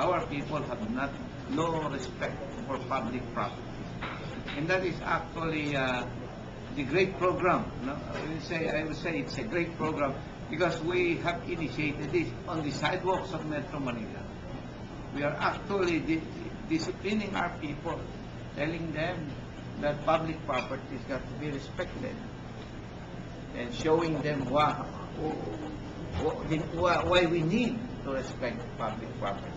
our people have no respect for public property. And that is actually the great program. No? I would say it's a great program because we have initiated this on the sidewalks of Metro Manila. We are actually disciplining our people, telling them that public property has got to be respected, and showing them why we need to respect public property.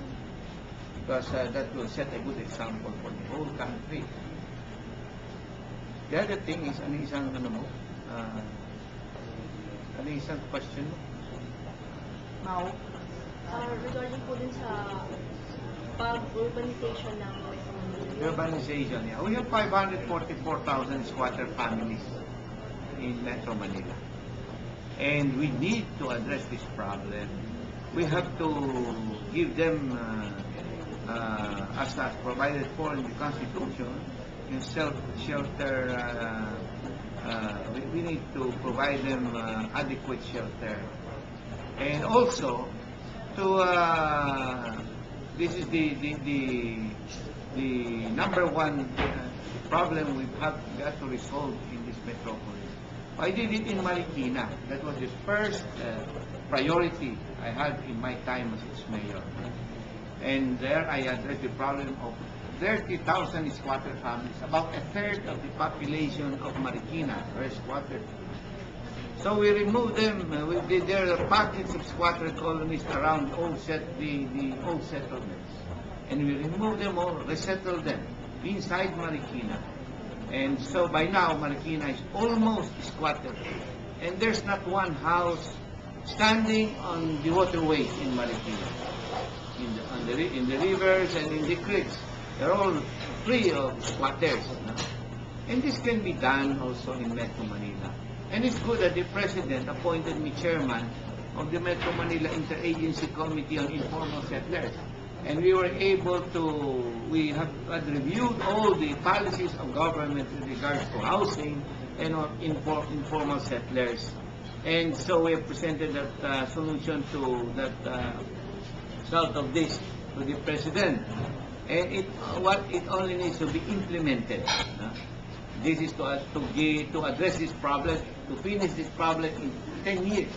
Because that will set a good example for the whole country. The other thing is, ano isang question mo? Now, regarding po din sa urbanization ng Metro Manila. Urbanization, yeah. We have 544,000 squatter families in Metro Manila. And we need to address this problem. We have to give them as provided for in the Constitution, in shelter. We need to provide them adequate shelter, and also to this is the number one problem we've got to resolve in this metropolis. I did it in Marikina. That was the first priority I had in my time as its mayor. And there I addressed the problem of 30,000 squatter families. About a third of the population of Marikina were squatters. So we removed them. There are pockets of squatter colonies around the old settlements. And we removed them all, resettled them inside Marikina. And so by now, Marikina is almost squatter. And there's not one house standing on the waterways in Marikina. In the rivers and in the creeks. They're all free of squatters. No? And this can be done also in Metro Manila. And it's good that the President appointed me chairman of the Metro Manila Interagency Committee on Informal Settlers. And we were able to, we have reviewed all the policies of government with regards to housing and informal settlers. And so we have presented that solution to that result of this to the President. And it only needs to be implemented. This is to address this problem, to finish this problem in 10 years.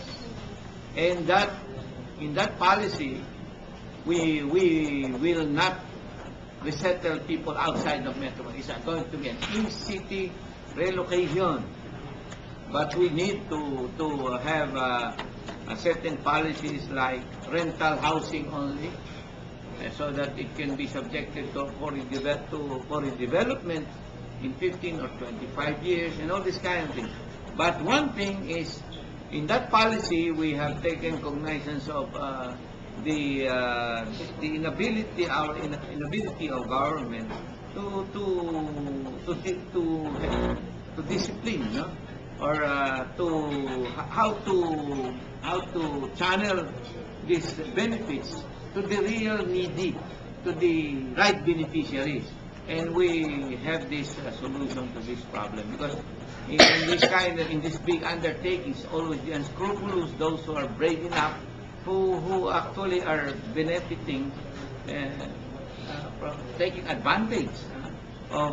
And that in that policy, we will not resettle people outside of Metro. It's going to be an in-city relocation. But we need to have certain policies like rental housing only, so that it can be subjected to foreign development in 15 or 25 years and all this kind of thing. But one thing is, in that policy, we have taken cognizance of the inability of government to discipline, no? Or how to channel these benefits to the real needy, to the right beneficiaries. And we have this solution to this problem, because in this big undertakings, always the unscrupulous, those who are brave enough, who actually are benefiting from taking advantage of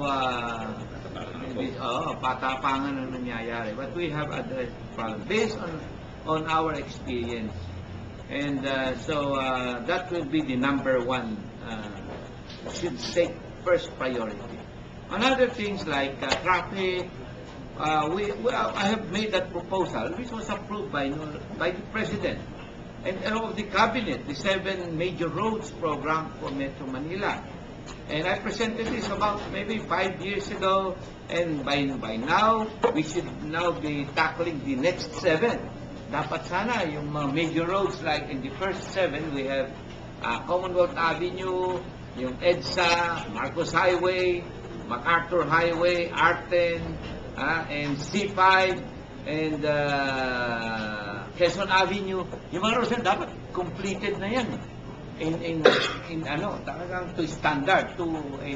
patapangan na nangyayari. But we have addressed the problem based on our experience. And so that will be the number one, should take first priority. Another things like traffic, I have made that proposal, which was approved by the President and of the Cabinet, the 7 major roads program for Metro Manila. And I presented this about maybe 5 years ago, and by now, we should now be tackling the next 7. Dapat sana yung mga major roads, like in the first 7, we have Commonwealth Avenue, yung EDSA, Marcos Highway, MacArthur Highway, Arten, and C5, and Quezon Avenue. Yung mga roads na dapat completed na yan. In talagang to standard, to a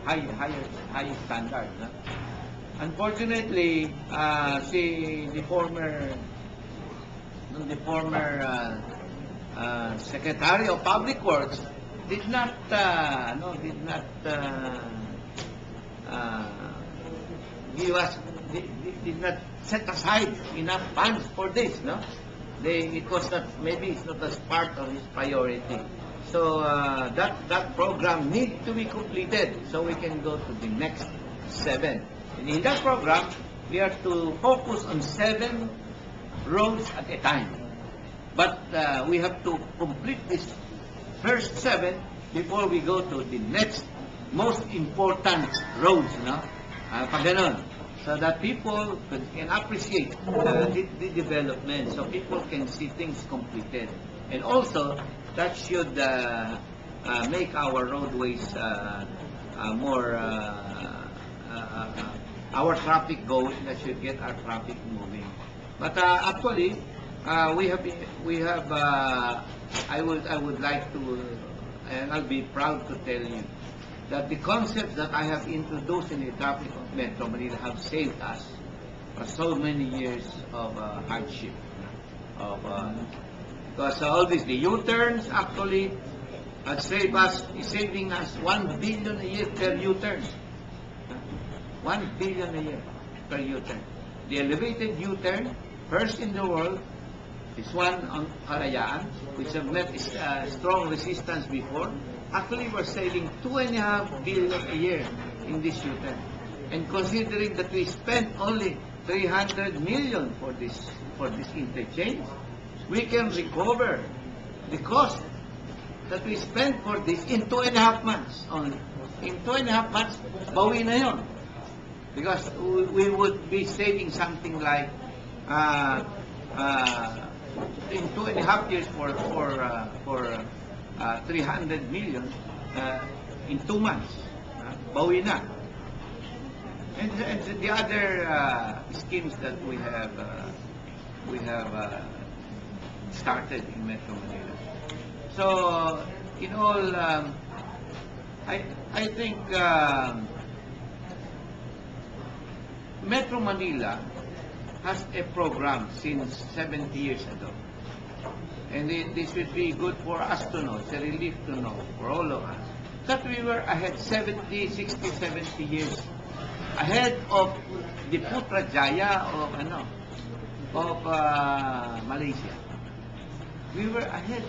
high standard. Unfortunately, the former Secretary of Public Works did not give us did not set aside enough funds for this, no? It was not, maybe it's not as part of his priority. So that program needs to be completed so we can go to the next 7. And in that program, we are to focus on 7 roads at a time. But we have to complete this first 7 before we go to the next most important roads, no? Pag ganun. So that people can appreciate the development, so people can see things completed. And also, that should make our roadways more, our traffic going, that should get our traffic moving. But actually, we have, I would like to, and I'll be proud to tell you, that the concepts that I have introduced in the traffic of Metro Manila have saved us for so many years of hardship. Because all these, the U-turns actually is saving us 1 billion a year per U-turn. 1 billion a year per U-turn. The elevated U-turn, first in the world, is one on Kalayaan, which have met strong resistance before. Actually, we're saving 2.5 billion a year in this U-turn. And considering that we spent only 300 million for this interchange, we can recover the cost that we spent for this in 2.5 months only. In 2.5 months, bawi na yun. Because we would be saving something like in 2.5 years for 300 million in 2 months. Bawi na. And the other schemes that we have started in Metro Manila. So, in all, I think Metro Manila has a program since 70 years ago. And this would be good for us to know, it's a relief to know, for all of us, that we were ahead 70, 60, 70 years ahead of the Putrajaya of Malaysia. We were ahead